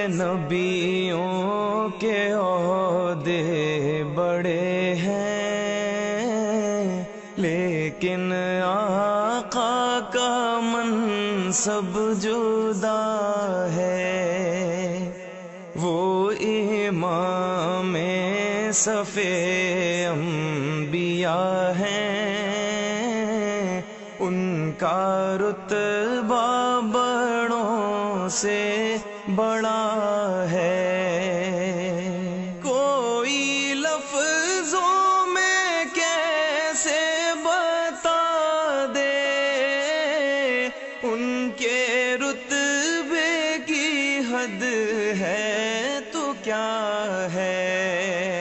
نبیوں کے عہدے بڑے ہیں، لیکن آقا کا منصب جدا ہے۔ وہ امام صف انبیاء ہیں، ان کا رتبہ بڑوں سے بڑا ہے۔ کوئی لفظوں میں کیسے بتا دے ان کے رتبے کی حد ہے تو کیا ہے۔